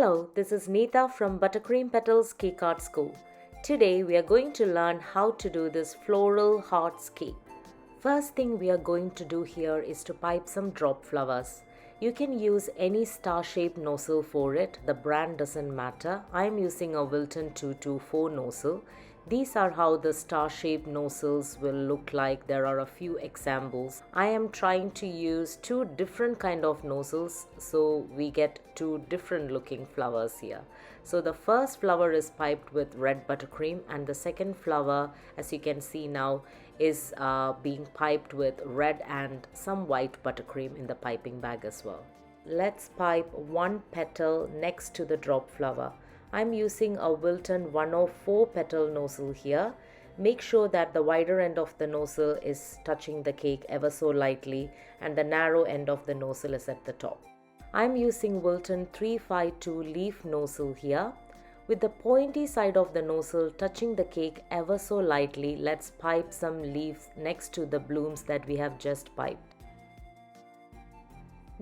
Hello, this is Neeta from Buttercream Petals Cake Art School. Today we are going to learn how to do this floral hearts cake. First thing we are going to do here is to pipe some drop flowers. You can use any star-shaped nozzle for it, the brand doesn't matter. I am using a Wilton 224 nozzle. These are how the star-shaped nozzles will look like. There are a few examples. I am trying to use two different kind of nozzles so we get two different looking flowers here. So the first flower is piped with red buttercream and the second flower, as you can see now, is being piped with red and some white buttercream in the piping bag as well. Let's pipe one petal next to the drop flower. I'm using a Wilton 104 petal nozzle here. Make sure that the wider end of the nozzle is touching the cake ever so lightly and the narrow end of the nozzle is at the top. I'm using Wilton 352 leaf nozzle here. With the pointy side of the nozzle touching the cake ever so lightly, let's pipe some leaves next to the blooms that we have just piped.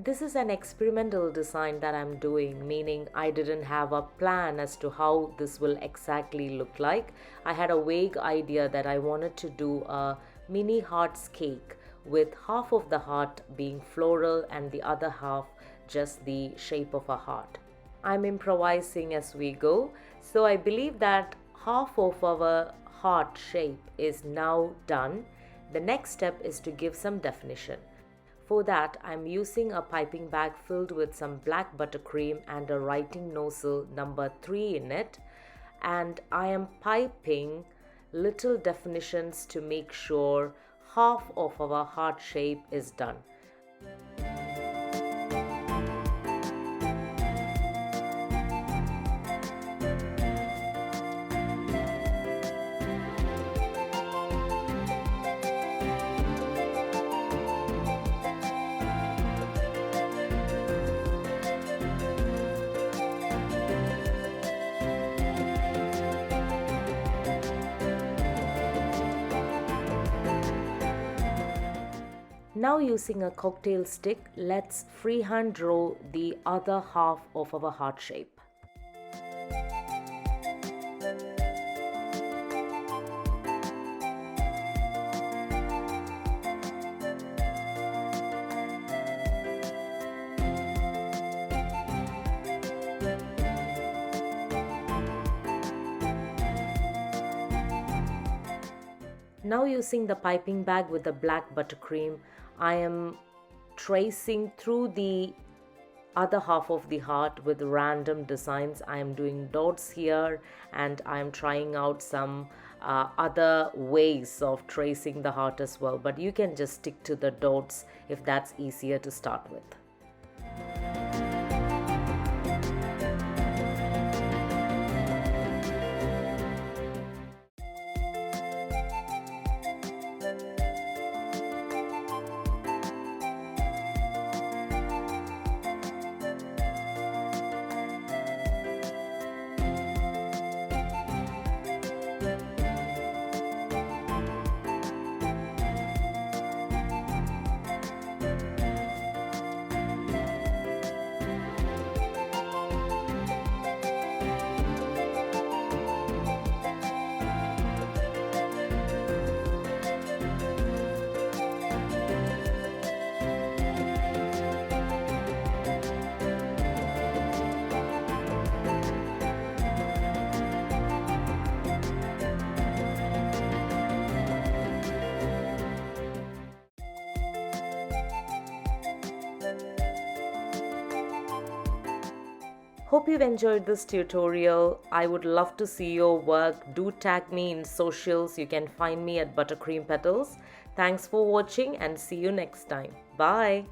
This is an experimental design that I'm doing, meaning I didn't have a plan as to how this will exactly look like. I had a vague idea that I wanted to do a mini hearts cake with half of the heart being floral and the other half just the shape of a heart. I'm improvising as we go, so I believe that half of our heart shape is now done. The next step is to give some definition. For that, I'm using a piping bag filled with some black buttercream and a writing nozzle number 3 in it, and I am piping little definitions to make sure half of our heart shape is done. Now using a cocktail stick, let's freehand draw the other half of our heart shape. Now using the piping bag with the black buttercream, I am tracing through the other half of the heart with random designs. I am doing dots here and I am trying out some other ways of tracing the heart as well. But you can just stick to the dots if that's easier to start with. Hope you've enjoyed this tutorial. I would love to see your work. Do tag me in socials. You can find me at Buttercream Petals. Thanks for watching and see you next time. Bye.